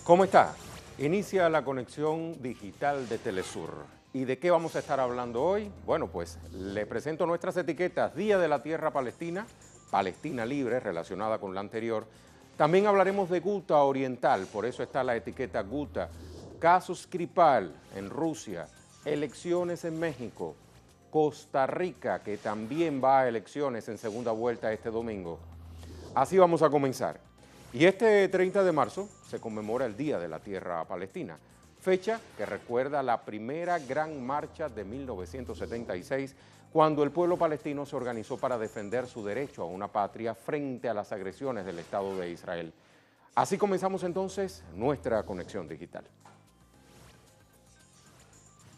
¿Cómo está? Inicia la conexión digital de Telesur. ¿Y de qué vamos a estar hablando hoy? Bueno, pues le presento nuestras etiquetas: Día de la Tierra Palestina, Palestina Libre, relacionada con la anterior. También hablaremos de Guta Oriental, por eso está la etiqueta Guta. Caso Skripal en Rusia, elecciones en México, Costa Rica, que también va a elecciones en segunda vuelta este domingo. Así vamos a comenzar. Y este 30 de marzo se conmemora el Día de la Tierra Palestina, fecha que recuerda la primera gran marcha de 1976, cuando el pueblo palestino se organizó para defender su derecho a una patria frente a las agresiones del Estado de Israel. Así comenzamos entonces nuestra conexión digital.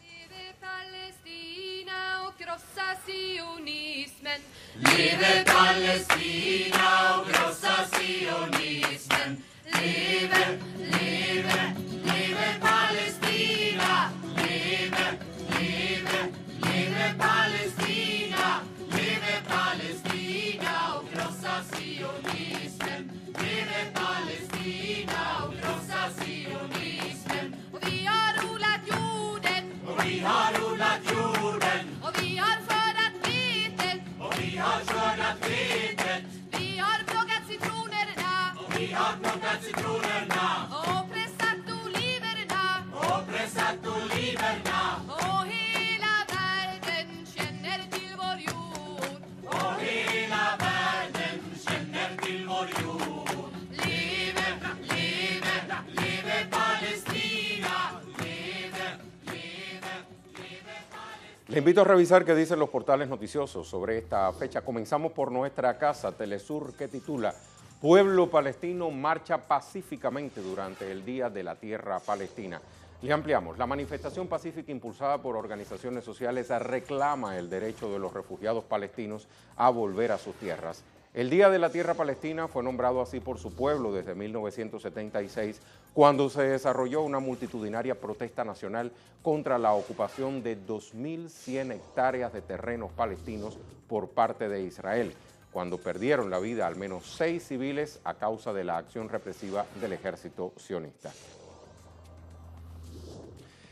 Leve Palestina och krossa sionismen. Leve Palestina och krossa sionismen. Leve, leve, leve Palestina. Leve, leve, leve Palestina. Leve Palestina och krossa sionismen. Leve Palestina och krossa sionismen. Och vi har odlat jorden. Och vi har odlat jorden. Och vi har skördat vetet. Och vi har skördat vetet. Vi har plockat citronerna. Och vi har plockat citronerna. Och pressat oliverna. Och pressat oliverna. Och hela världen känner till vår jord. Och hela världen känner till vår jord. Leve, leve, leve Palestina. Leve, leve, leve Palestina. Le invito a revisar qué dicen los portales noticiosos sobre esta fecha. Comenzamos por nuestra casa, Telesur, que titula: Pueblo palestino marcha pacíficamente durante el Día de la Tierra Palestina. Le ampliamos: la manifestación pacífica impulsada por organizaciones sociales reclama el derecho de los refugiados palestinos a volver a sus tierras. El Día de la Tierra Palestina fue nombrado así por su pueblo desde 1976, cuando se desarrolló una multitudinaria protesta nacional contra la ocupación de 2.100 hectáreas de terrenos palestinos por parte de Israel, cuando perdieron la vida al menos 6 civiles a causa de la acción represiva del ejército sionista.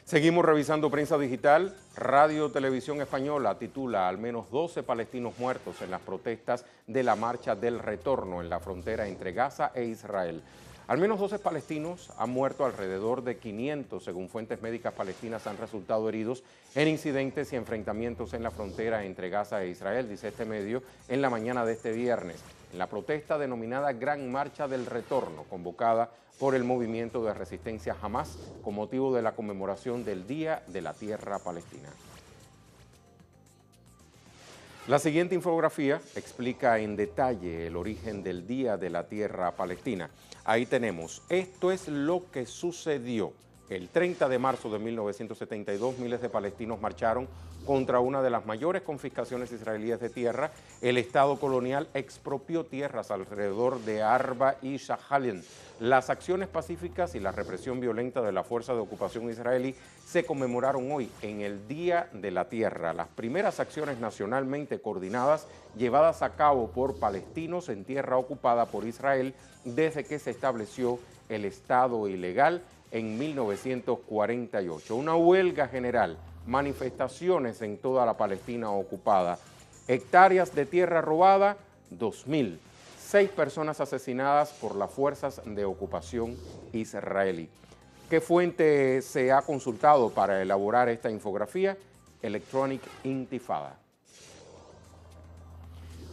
Seguimos revisando prensa digital. Radio Televisión Española titula: al menos 12 palestinos muertos en las protestas de la Marcha del Retorno en la frontera entre Gaza e Israel. Al menos 12 palestinos han muerto, alrededor de 500, según fuentes médicas palestinas, han resultado heridos en incidentes y enfrentamientos en la frontera entre Gaza e Israel, dice este medio, en la mañana de este viernes, en la protesta denominada Gran Marcha del Retorno, convocada por el movimiento de resistencia Hamas con motivo de la conmemoración del Día de la Tierra Palestina. La siguiente infografía explica en detalle el origen del Día de la Tierra Palestina. Ahí tenemos: esto es lo que sucedió. El 30 de marzo de 1972, miles de palestinos marcharon contra una de las mayores confiscaciones israelíes de tierra. El Estado colonial expropió tierras alrededor de Arba y Shahalin. Las acciones pacíficas y la represión violenta de la fuerza de ocupación israelí se conmemoraron hoy en el Día de la Tierra. Las primeras acciones nacionalmente coordinadas llevadas a cabo por palestinos en tierra ocupada por Israel desde que se estableció el Estado ilegal en 1948. Una huelga general, manifestaciones en toda la Palestina ocupada, hectáreas de tierra robada, 2.000, 6 personas asesinadas por las fuerzas de ocupación israelí. ¿Qué fuente se ha consultado para elaborar esta infografía? Electronic Intifada.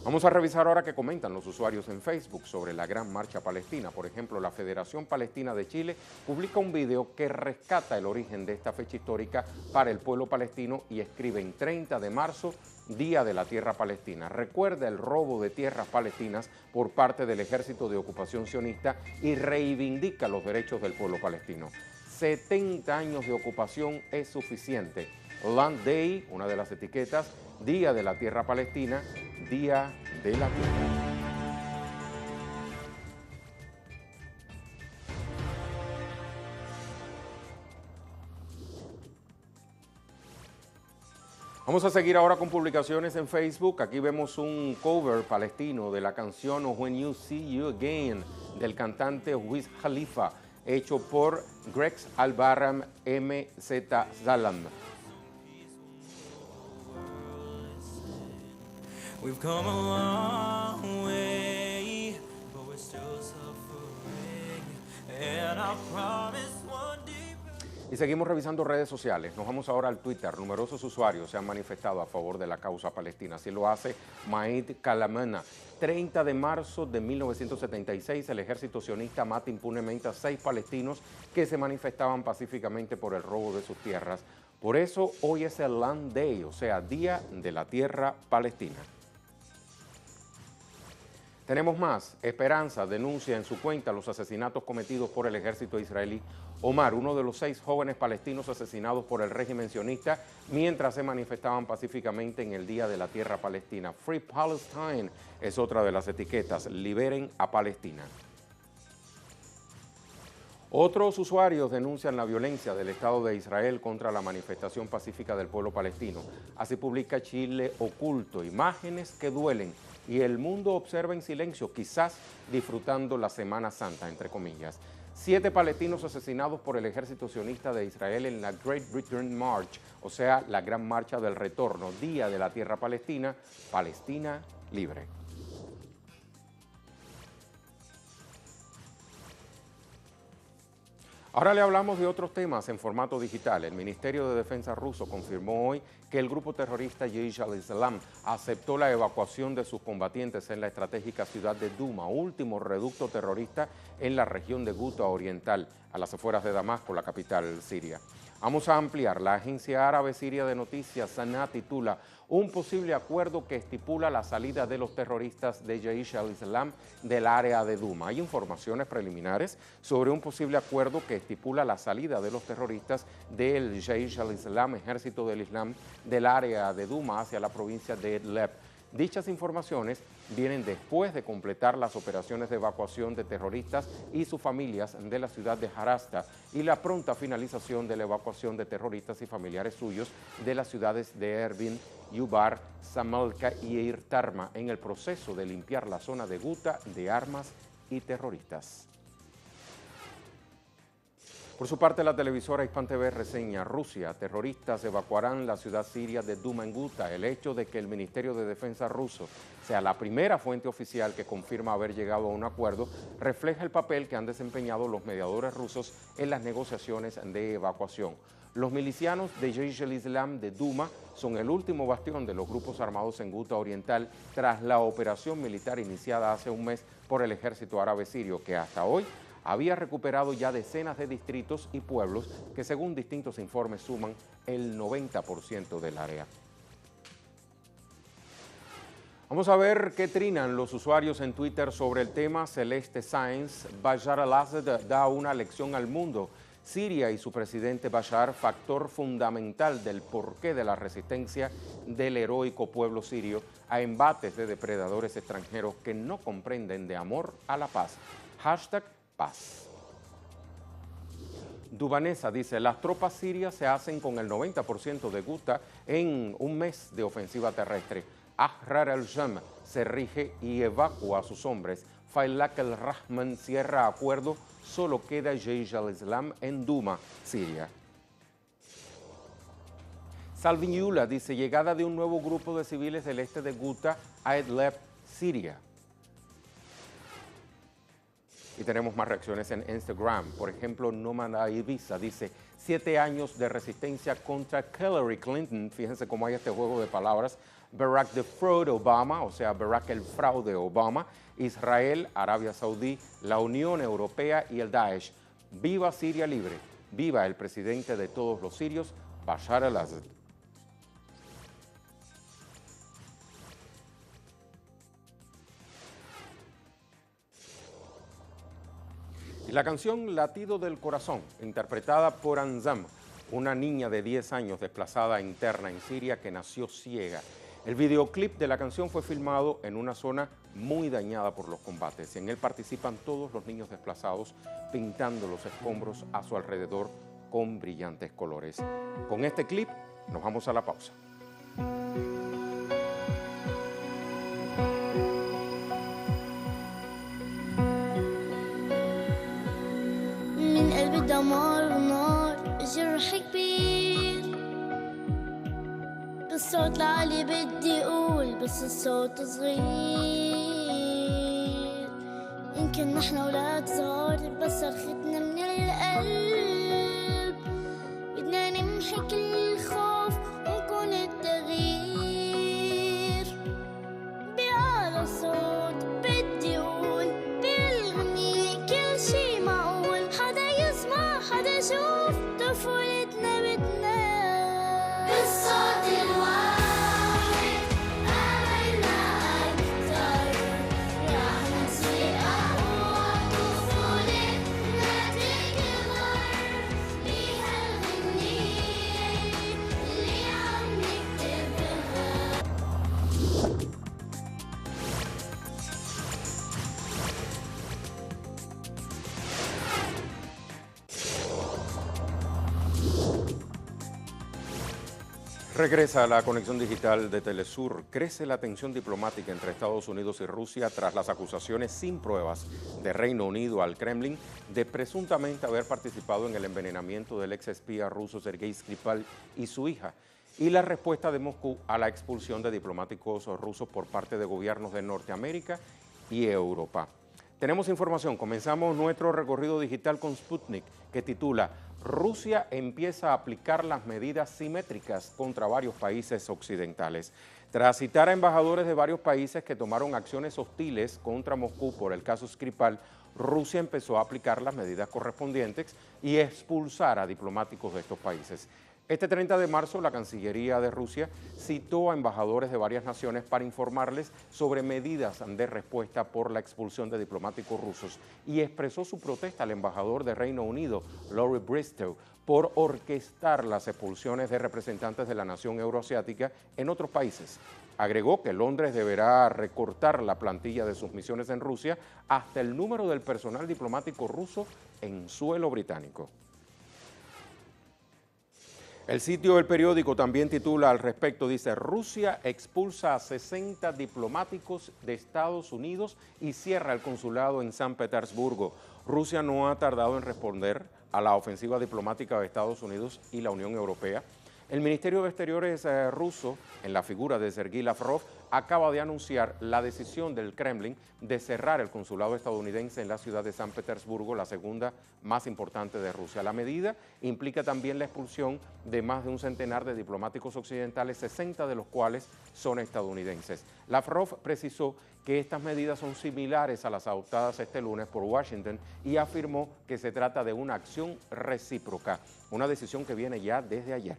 Vamos a revisar ahora qué comentan los usuarios en Facebook sobre la Gran Marcha Palestina. Por ejemplo, la Federación Palestina de Chile publica un video que rescata el origen de esta fecha histórica para el pueblo palestino y escribe: en 30 de marzo, Día de la Tierra Palestina. Recuerda el robo de tierras palestinas por parte del ejército de ocupación sionista y reivindica los derechos del pueblo palestino. 70 años de ocupación es suficiente. Land Day, una de las etiquetas, Día de la Tierra Palestina, Día de la Tierra. Vamos a seguir ahora con publicaciones en Facebook. Aquí vemos un cover palestino de la canción When You See You Again del cantante Wiz Khalifa. hecho por Greg Albaram MZ Zalam. We've come a long way, but we're still suffering, and I promise one day. Y seguimos revisando redes sociales. Nos vamos ahora al Twitter. Numerosos usuarios se han manifestado a favor de la causa palestina. Así lo hace Maid Kalamena. 30 de marzo de 1976, el ejército sionista mata impunemente a 6 palestinos que se manifestaban pacíficamente por el robo de sus tierras. Por eso hoy es el Land Day, o sea, Día de la Tierra Palestina. Tenemos más. Esperanza denuncia en su cuenta los asesinatos cometidos por el ejército israelí. Omar, uno de los 6 jóvenes palestinos asesinados por el régimen sionista mientras se manifestaban pacíficamente en el Día de la Tierra Palestina. Free Palestine es otra de las etiquetas. Liberen a Palestina. Otros usuarios denuncian la violencia del Estado de Israel contra la manifestación pacífica del pueblo palestino. Así publica Chile Oculto, imágenes que duelen y el mundo observa en silencio, quizás disfrutando la Semana Santa, entre comillas. 7 palestinos asesinados por el ejército sionista de Israel en la Great Return March, o sea, la Gran Marcha del Retorno, Día de la Tierra Palestina, Palestina libre. Ahora le hablamos de otros temas en formato digital. El Ministerio de Defensa ruso confirmó hoy que el grupo terrorista Jaish al-Islam aceptó la evacuación de sus combatientes en la estratégica ciudad de Duma, último reducto terrorista en la región de Ghouta Oriental, a las afueras de Damasco, la capital siria. Vamos a ampliar. La agencia árabe siria de noticias SANA titula un posible acuerdo que estipula la salida de los terroristas de Jaish al-Islam del área de Duma. Hay informaciones preliminares sobre un posible acuerdo que estipula la salida de los terroristas del Jaish al-Islam, Ejército del Islam, del área de Duma hacia la provincia de Idlib. Dichas informaciones vienen después de completar las operaciones de evacuación de terroristas y sus familias de la ciudad de Harasta y la pronta finalización de la evacuación de terroristas y familiares suyos de las ciudades de Erbil, Yubar, Samalka y Irtarma en el proceso de limpiar la zona de Ghouta de armas y terroristas. Por su parte, la televisora Hispan TV reseña: Rusia, terroristas evacuarán la ciudad siria de Duma en Ghouta. El hecho de que el Ministerio de Defensa ruso sea la primera fuente oficial que confirma haber llegado a un acuerdo refleja el papel que han desempeñado los mediadores rusos en las negociaciones de evacuación. Los milicianos de Jaish al-Islam de Duma son el último bastión de los grupos armados en Ghouta Oriental tras la operación militar iniciada hace un mes por el ejército árabe sirio, que hasta hoy había recuperado ya decenas de distritos y pueblos que, según distintos informes, suman el 90% del área. Vamos a ver qué trinan los usuarios en Twitter sobre el tema. Celeste Sáenz: Bashar al-Assad da una lección al mundo. Siria y su presidente Bashar, factor fundamental del porqué de la resistencia del heroico pueblo sirio a embates de depredadores extranjeros que no comprenden de amor a la paz. Hashtag paz. Dubanesa dice: las tropas sirias se hacen con el 90% de Ghouta en un mes de ofensiva terrestre. Ahrar al-Sham se rige y evacúa a sus hombres. Failaq al-Rahman cierra acuerdo. Solo queda Jaish al-Islam en Duma, Siria. Salvin Yula dice: llegada de un nuevo grupo de civiles del este de Ghouta a Idlib, Siria. Y tenemos más reacciones en Instagram. Por ejemplo, Nómada Ibiza dice: 7 años de resistencia contra Hillary Clinton. Fíjense cómo hay este juego de palabras. Barack the Fraud Obama, o sea, Barack el fraude Obama. Israel, Arabia Saudí, la Unión Europea y el Daesh. Viva Siria libre. Viva el presidente de todos los sirios, Bashar al-Assad. Y la canción Latido del Corazón, interpretada por Anzam, una niña de 10 años desplazada interna en Siria que nació ciega. El videoclip de la canción fue filmado en una zona muy dañada por los combates. En él participan todos los niños desplazados pintando los escombros a su alrededor con brillantes colores. Con este clip nos vamos a la pausa. من الصوت العالي بدي أقول بس الصوت صغير. يمكن نحن ولاد صغار بس صرختنا من القلب. بدنا نمحي كل الخوف ونكون التغيير. بأعلى صوت بدي أقول بالغنية كل شي معقول. حدا يسمع حدا يشوف طفولتنا بتنام بالصوت الواحد. آمنا أكتر رح نسوي أقوى طفولتنا تكبر. ليها الغنية اللي عم نكتبها. Regresa a la conexión digital de Telesur. Crece la tensión diplomática entre Estados Unidos y Rusia tras las acusaciones sin pruebas de Reino Unido al Kremlin de presuntamente haber participado en el envenenamiento del ex espía ruso Sergei Skripal y su hija, y la respuesta de Moscú a la expulsión de diplomáticos rusos por parte de gobiernos de Norteamérica y Europa. Tenemos información. Comenzamos nuestro recorrido digital con Sputnik, que titula Rusia empieza a aplicar las medidas simétricas contra varios países occidentales. Tras citar a embajadores de varios países que tomaron acciones hostiles contra Moscú por el caso Skripal, Rusia empezó a aplicar las medidas correspondientes y expulsar a diplomáticos de estos países. Este 30 de marzo, la Cancillería de Rusia citó a embajadores de varias naciones para informarles sobre medidas de respuesta por la expulsión de diplomáticos rusos y expresó su protesta al embajador de Reino Unido, Laurie Bristow, por orquestar las expulsiones de representantes de la nación euroasiática en otros países. Agregó que Londres deberá recortar la plantilla de sus misiones en Rusia hasta el número del personal diplomático ruso en suelo británico. El sitio del periódico también titula al respecto, dice, Rusia expulsa a 60 diplomáticos de Estados Unidos y cierra el consulado en San Petersburgo. Rusia no ha tardado en responder a la ofensiva diplomática de Estados Unidos y la Unión Europea. El Ministerio de Exteriores ruso, en la figura de Sergei Lavrov, acaba de anunciar la decisión del Kremlin de cerrar el consulado estadounidense en la ciudad de San Petersburgo, la segunda más importante de Rusia. La medida implica también la expulsión de más de un centenar de diplomáticos occidentales, 60 de los cuales son estadounidenses. Lavrov precisó que estas medidas son similares a las adoptadas este lunes por Washington y afirmó que se trata de una acción recíproca, una decisión que viene ya desde ayer.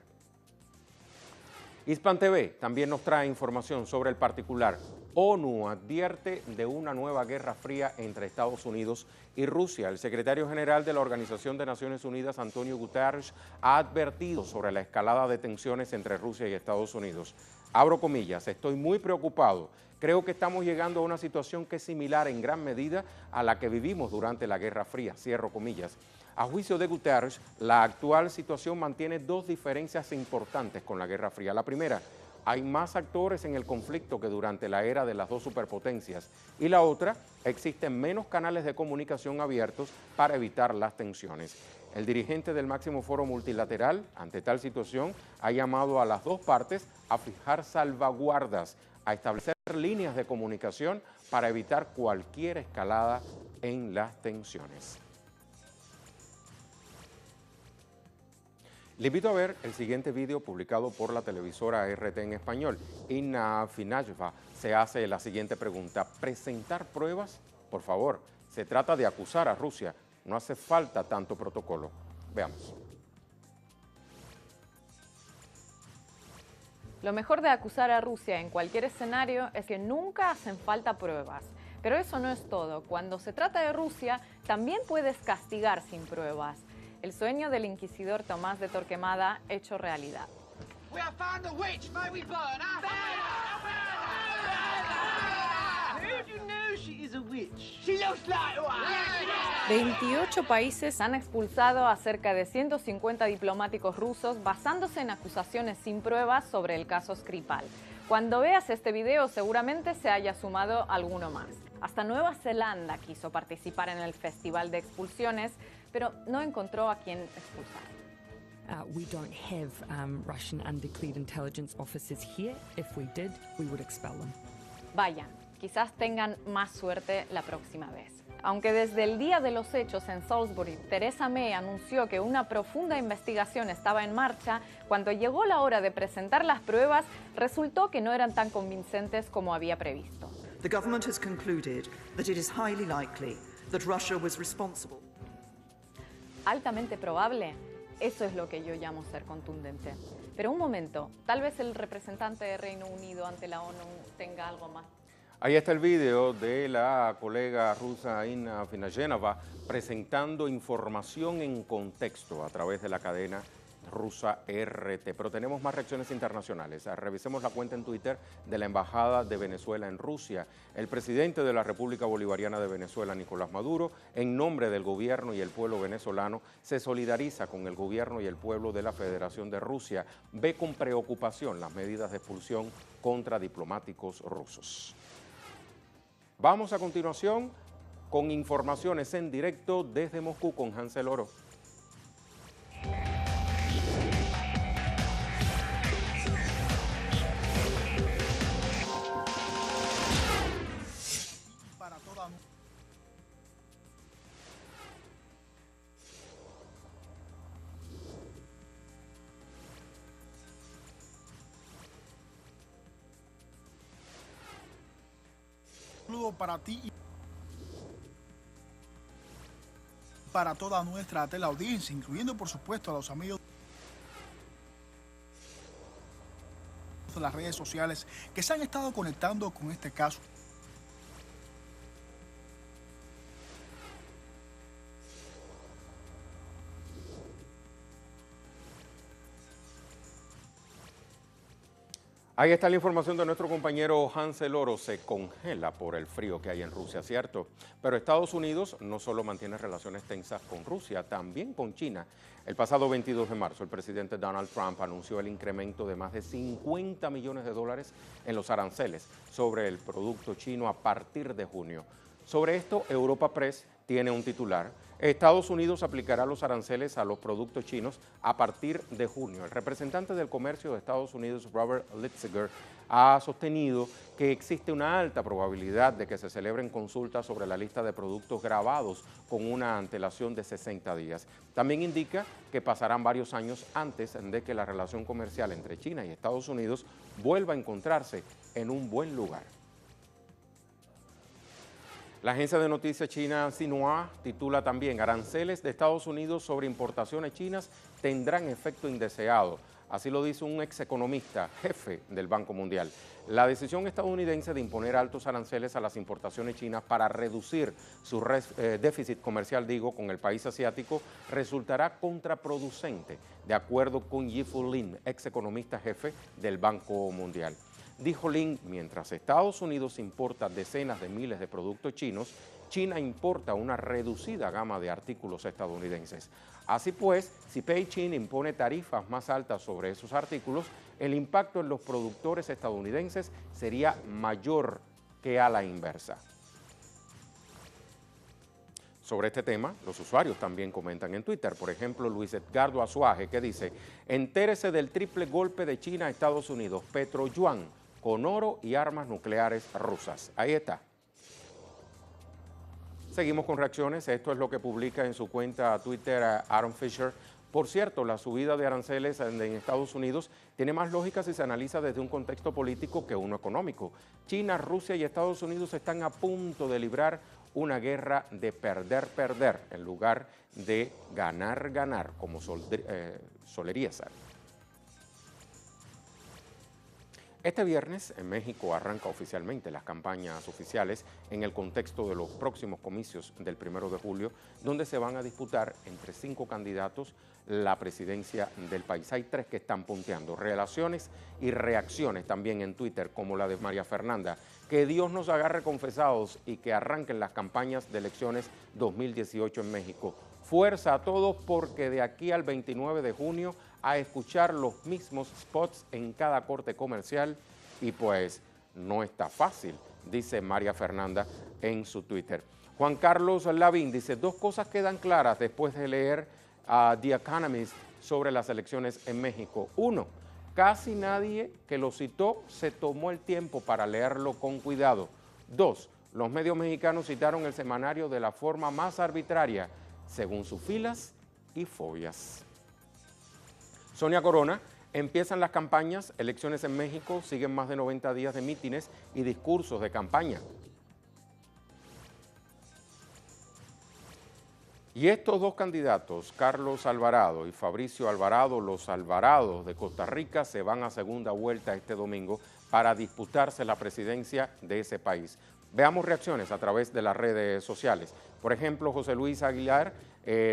Hispan TV también nos trae información sobre el particular. ONU advierte de una nueva guerra fría entre Estados Unidos y Rusia. El secretario general de la Organización de Naciones Unidas, Antonio Guterres, ha advertido sobre la escalada de tensiones entre Rusia y Estados Unidos. Abro comillas, estoy muy preocupado. Creo que estamos llegando a una situación que es similar en gran medida a la que vivimos durante la Guerra Fría. Cierro comillas. A juicio de Guterres, la actual situación mantiene dos diferencias importantes con la Guerra Fría. La primera, hay más actores en el conflicto que durante la era de las dos superpotencias. Y la otra, existen menos canales de comunicación abiertos para evitar las tensiones. El dirigente del máximo foro multilateral, ante tal situación, ha llamado a las dos partes a fijar salvaguardas, a establecer líneas de comunicación para evitar cualquier escalada en las tensiones. Le invito a ver el siguiente video publicado por la televisora RT en español. Inna Finashva se hace la siguiente pregunta. ¿Presentar pruebas? Por favor, se trata de acusar a Rusia. No hace falta tanto protocolo. Veamos. Lo mejor de acusar a Rusia en cualquier escenario es que nunca hacen falta pruebas. Pero eso no es todo. Cuando se trata de Rusia, también puedes castigar sin pruebas. El sueño del inquisidor Tomás de Torquemada hecho realidad. 28 países han expulsado a cerca de 150 diplomáticos rusos basándose en acusaciones sin pruebas sobre el caso Skripal. Cuando veas este video seguramente se haya sumado alguno más. Hasta Nueva Zelanda quiso participar en el Festival de Expulsiones, pero no encontró a quien expulsar. We don't have Russian undeclared intelligence officers here. If we did, we would expel them. Vayan, quizás tengan más suerte la próxima vez. Aunque desde el día de los hechos en Salisbury, Theresa May anunció que una profunda investigación estaba en marcha, cuando llegó la hora de presentar las pruebas, resultó que no eran tan convincentes como había previsto. The government has concluded that it is highly likely that Russia was responsible. Altamente probable, eso es lo que yo llamo ser contundente. Pero un momento, tal vez el representante de Reino Unido ante la ONU tenga algo más. Ahí está el video de la colega rusa Inna Finayenova presentando información en contexto a través de la cadena rusa RT. Pero tenemos más reacciones internacionales. Revisemos la cuenta en Twitter de la Embajada de Venezuela en Rusia. El presidente de la República Bolivariana de Venezuela, Nicolás Maduro, en nombre del gobierno y el pueblo venezolano, se solidariza con el gobierno y el pueblo de la Federación de Rusia. Ve con preocupación las medidas de expulsión contra diplomáticos rusos. Vamos a continuación con informaciones en directo desde Moscú con Hansel Oro. Saludo para ti y para toda nuestra teleaudiencia, incluyendo por supuesto a los amigos de las redes sociales que se han estado conectando con este caso. Ahí está la información de nuestro compañero Hansel Oro. Se congela por el frío que hay en Rusia, ¿cierto? Pero Estados Unidos no solo mantiene relaciones tensas con Rusia, también con China. El pasado 22 de marzo, el presidente Donald Trump anunció el incremento de más de $50 millones en los aranceles sobre el producto chino a partir de junio. Sobre esto, Europa Press tiene un titular. Estados Unidos aplicará los aranceles a los productos chinos a partir de junio. El representante del comercio de Estados Unidos, Robert Litziger, ha sostenido que existe una alta probabilidad de que se celebren consultas sobre la lista de productos grabados con una antelación de 60 días. También indica que pasarán varios años antes de que la relación comercial entre China y Estados Unidos vuelva a encontrarse en un buen lugar. La agencia de noticias china Xinhua titula también: aranceles de Estados Unidos sobre importaciones chinas tendrán efecto indeseado. Así lo dice un ex economista, jefe del Banco Mundial. La decisión estadounidense de imponer altos aranceles a las importaciones chinas para reducir su déficit comercial, con el país asiático, resultará contraproducente, de acuerdo con Yi-Fu Lin, ex economista jefe del Banco Mundial. Dijo Lin, mientras Estados Unidos importa decenas de miles de productos chinos, China importa una reducida gama de artículos estadounidenses. Así pues, si Beijing impone tarifas más altas sobre esos artículos, el impacto en los productores estadounidenses sería mayor que a la inversa. Sobre este tema, los usuarios también comentan en Twitter. Por ejemplo, Luis Edgardo Azuaje, que dice: entérese del triple golpe de China a Estados Unidos, Petroyuan, con oro y armas nucleares rusas. Ahí está. Seguimos con reacciones. Esto es lo que publica en su cuenta Twitter Aaron Fisher. Por cierto, la subida de aranceles en Estados Unidos tiene más lógica si se analiza desde un contexto político que uno económico. China, Rusia y Estados Unidos están a punto de librar una guerra de perder-perder en lugar de ganar-ganar, como solería ser. Este viernes en México arranca oficialmente las campañas oficiales en el contexto de los próximos comicios del 1 de julio, donde se van a disputar entre 5 candidatos la presidencia del país. Hay 3 que están punteando. Relaciones y reacciones también en Twitter, como la de María Fernanda. Que Dios nos agarre confesados y que arranquen las campañas de elecciones 2018 en México. Fuerza a todos, porque de aquí al 29 de junio a escuchar los mismos spots en cada corte comercial, y pues no está fácil, dice María Fernanda en su Twitter. Juan Carlos Lavín dice: 2 cosas quedan claras después de leer a The Economist sobre las elecciones en México. 1. Casi nadie que lo citó se tomó el tiempo para leerlo con cuidado. 2. Los medios mexicanos citaron el semanario de la forma más arbitraria, según sus filas y fobias. Sonia Corona, empiezan las campañas, elecciones en México, siguen más de 90 días de mítines y discursos de campaña. Y estos dos candidatos, Carlos Alvarado y Fabricio Alvarado, los Alvarados de Costa Rica, se van a segunda vuelta este domingo para disputarse la presidencia de ese país. Veamos reacciones a través de las redes sociales. Por ejemplo, José Luis Aguilar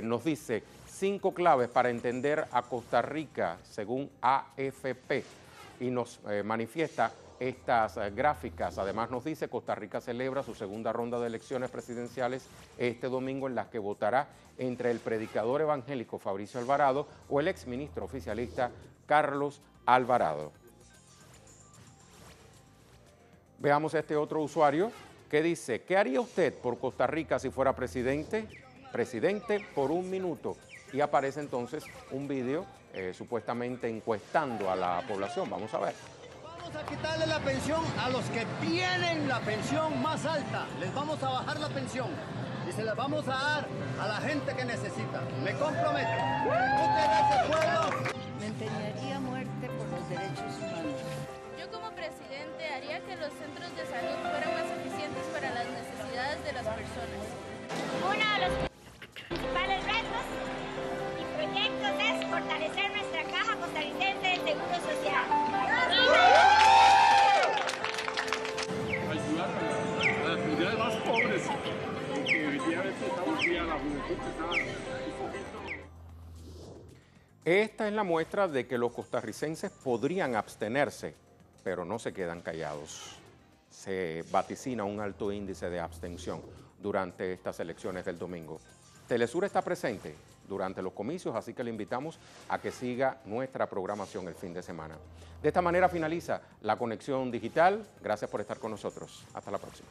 nos dice 5 claves para entender a Costa Rica según AFP y nos manifiesta estas gráficas. Además nos dice Costa Rica celebra su segunda ronda de elecciones presidenciales este domingo en las que votará entre el predicador evangélico Fabricio Alvarado o el exministro oficialista Carlos Alvarado. Veamos a este otro usuario que dice, ¿qué haría usted por Costa Rica si fuera presidente? Presidente por 1 minuto. Y aparece entonces un video supuestamente encuestando a la población. Vamos a ver. Vamos a quitarle la pensión a los que tienen la pensión más alta. Les vamos a bajar la pensión y se las vamos a dar a la gente que necesita. Me comprometo. Gracias, pueblo. Me empeñaría a muerte por los derechos humanos. Yo como presidente haría que los centros de salud fueran más eficientes para las necesidades de las personas. Uno de los principales retos y proyectos es fortalecer nuestra caja costarricense del Seguro Social. Ayudar a las comunidades más pobres, que efectivamente estamos aquí a la juventud que está un poquito. Esta es la muestra de que los costarricenses podrían abstenerse, pero no se quedan callados. Se vaticina un alto índice de abstención durante estas elecciones del domingo. Telesur está presente durante los comicios, así que le invitamos a que siga nuestra programación el fin de semana. De esta manera finaliza la conexión digital. Gracias por estar con nosotros. Hasta la próxima.